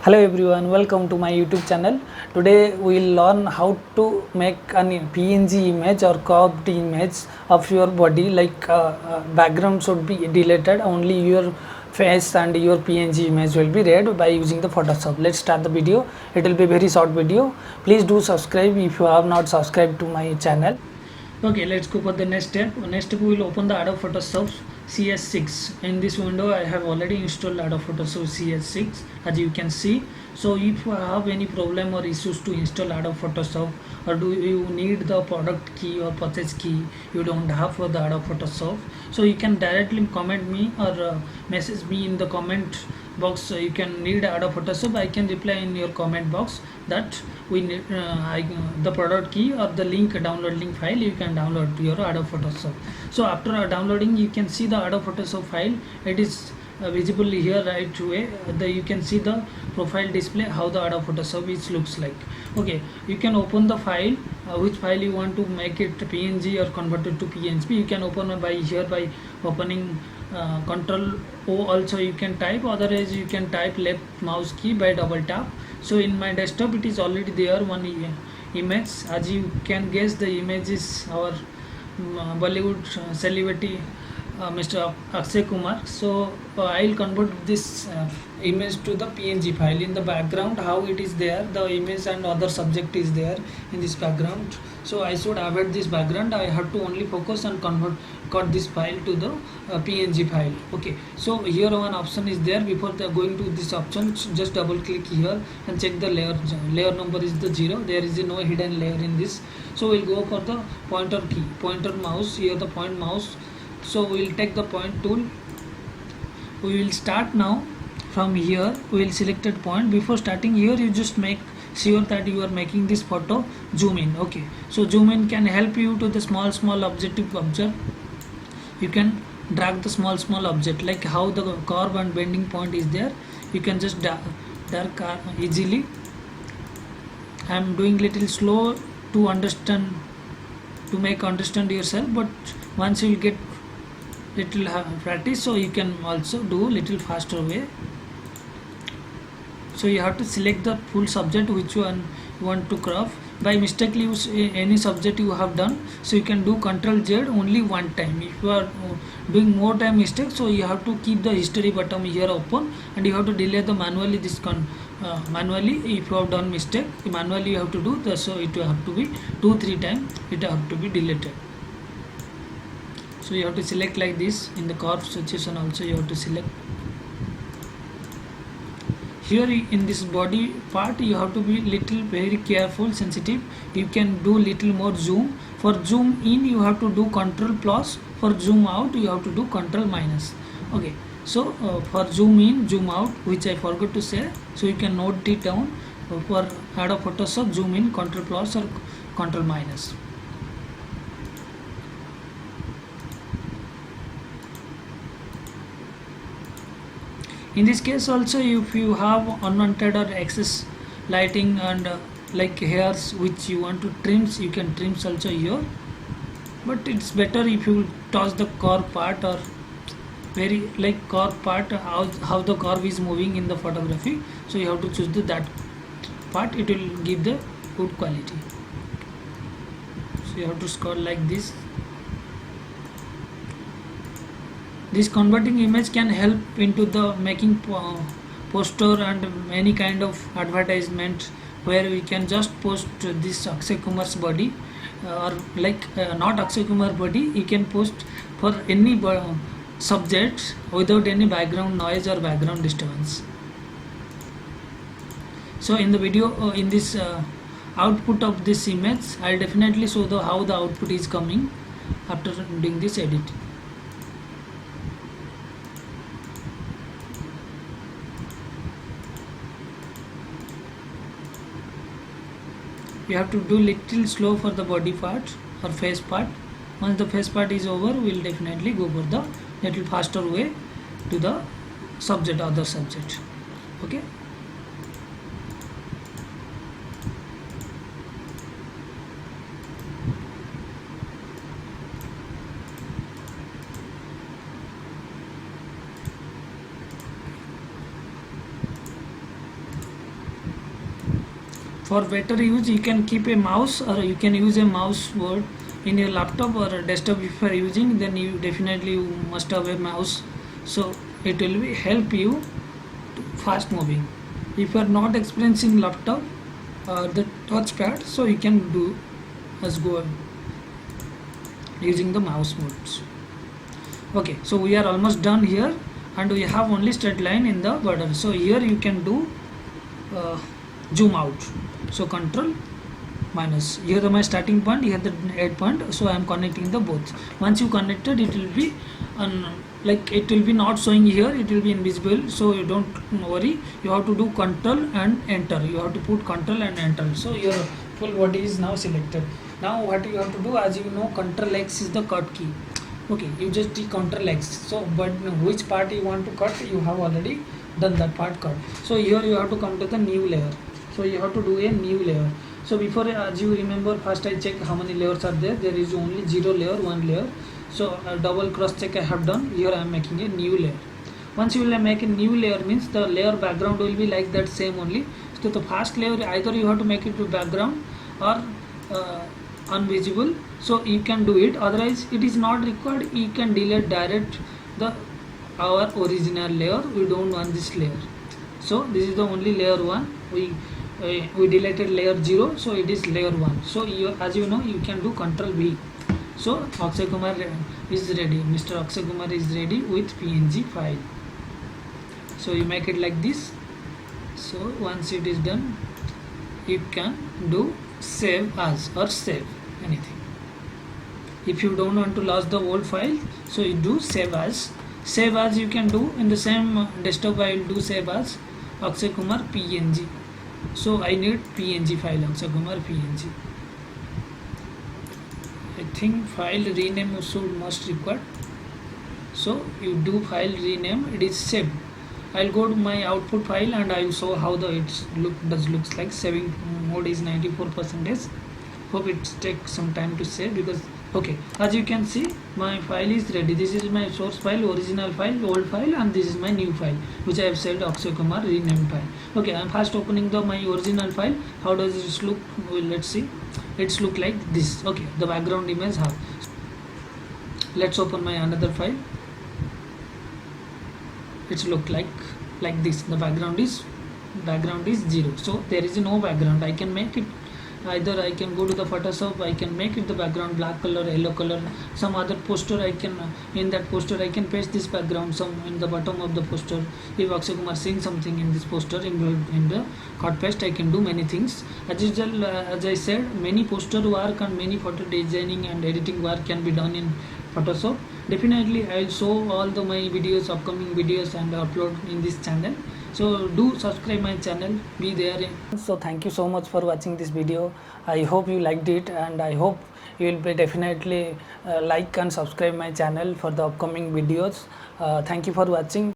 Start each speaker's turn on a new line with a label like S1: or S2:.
S1: Hello everyone, welcome to my YouTube channel. Today we will learn how to make an PNG image or cropped image of your body, like background should be deleted, only your face and your PNG image will be read by using the Photoshop. Let's start the video. It will be very short video. Please do subscribe if you have not subscribed to my channel. Okay, let's go for the next step. Next step, we will open the Adobe Photoshop CS6. In this window I have already installed Adobe Photoshop CS6, as you can see. So if you have any problem or issues to install Adobe Photoshop, or do you need the product key or purchase key you don't have for the Adobe Photoshop, so you can directly comment me or message me in the comment box. You can need Adobe Photoshop, I can reply in your comment box that we need the product key or the link, download link file. You can download your Adobe Photoshop. So after downloading, you can see the Adobe Photoshop file. It is visible here right away. You can see the profile display, how the Adobe Photoshop looks like. Okay, you can open the file, which file you want to make it PNG or convert it to PNG. You can open by here by opening Control O. Also you can type, otherwise you can type left mouse key by double tap. So in my desktop it is already there one image. As you can guess, the image is our Bollywood celebrity Mr. Akshay Kumar. So I will convert this image to the PNG file. In the background how it is there, the image and other subject is there in this background. So I should avoid this background. I have to only focus and cut this file to the PNG file. Okay, so here one option is there. Before going to this option, just double click here and check the layer number is the 0. There is no hidden layer in this. So we'll go for the pointer key, pointer mouse, here the point mouse. So we will take the point tool. We will start now from here. We will select a point. Before starting here, you just make sure that you are making this photo zoom in. Okay, so zoom in can help you to the small objective observe. You can drag the small object, like how the curve and bending point is there. You can just drag easily. I am doing little slow to understand, to make understand yourself, but once you will get little practice, so you can also do little faster way. So you have to select the full subject which one you want to crop. By mistakenly use any subject you have done, so you can do Ctrl Z only one time. If you are doing more time mistake, so you have to keep the history button here open, and you have to delete the manually this manually. If you have done mistake, manually you have to do the, so it will have to be 2-3 times, it have to be deleted. So you have to select like this. In the curve situation also you have to select. Here in this body part you have to be little very careful, sensitive. You can do little more zoom. For zoom in you have to do Ctrl plus. For zoom out you have to do Ctrl minus. Okay, so for zoom in, zoom out, which I forgot to say, so you can note it down. For Adobe Photoshop, zoom in, Ctrl plus or Ctrl minus. In this case also, if you have unwanted or excess lighting and like hairs which you want to trim, you can trim also here. But it's better if you toss the curve part, or very like curve part, how the curve is moving in the photography. So you have to choose that part. It will give the good quality. So you have to scroll like this. This converting image can help into the making poster and any kind of advertisement, where we can just post this Akshay Kumar's body, or like not Akshay Kumar body, you can post for any subject without any background noise or background disturbance. So in the video, in this output of this image, I'll definitely show how the output is coming after doing this edit. You have to do little slow for the body part or face part. Once the face part is over, we will definitely go for the little faster way to the subject, other subject. Okay. For better use, you can keep a mouse, or you can use a mouse board in your laptop or desktop. If you are using, then you definitely must have a mouse, so it will be help you to fast moving. If you are not experiencing laptop the touchpad, so you can do as go using the mouse modes. Okay, so we are almost done here, and we have only straight line in the border. So here you can do zoom out. So control minus, here the my starting point, here the end point, so I am connecting the both. Once you connected, it will be like it will be not showing here, it will be invisible, so you don't worry. You have to do control and enter. You have to put control and enter, so your full body is now selected. Now what you have to do, as you know, control X is the cut key. Okay, you just do control X. So but which part you want to cut, you have already done that part cut. So here you have to come to the new layer, so you have to do a new layer. So before, as you remember, first I check how many layers are there. There is only 0 layer, 1 layer. So a double cross check I have done. Here I am making a new layer. Once you will make a new layer, means the layer background will be like that same only. So the first layer, either you have to make it to background or invisible, so you can do it. Otherwise it is not required, you can delete direct the our original layer. We don't want this layer, so this is the only layer 1. We deleted layer 0, so it is layer 1. So you, as you know, you can do control V. So Akshay Kumar is ready, Mr. Akshay Kumar is ready with PNG file. So you make it like this. So once it is done, you can do save as or save anything. If you don't want to lose the old file, so you do save as. Save as you can do in the same desktop. I will do save as Akshay Kumar PNG. So I need PNG file, Akshay Kumar PNG. I think file rename must required. So you do file rename, it is saved. I'll go to my output file and I will show how the looks like. Saving mode is 94%. Hope it takes some time to save, because okay, as you can see, my file is ready. This is my source file, original file, old file, and this is my new file, which I have saved Akshay Kumar renamed file. Okay, I'm first opening my original file. How does it look? Well, let's see. It's look like this. Okay, the background image how. Let's open my another file. It's look like this. The background is 0, so there is no background. I can make it, either I can go to the Photoshop, I can make it the background black color, yellow color, some other poster. I can in that poster I can paste this background some in the bottom of the poster. If Akshay Kumar saying something in this poster, in the cut paste, I can do many things. As usual, as I said, many poster work and many photo designing and editing work can be done in Photoshop. Definitely I will show all my videos, upcoming videos, and upload in this channel. So do subscribe my channel, be there. So thank you so much for watching this video. I hope you liked it, and I hope you will be definitely like and subscribe my channel for the upcoming videos. Thank you for watching.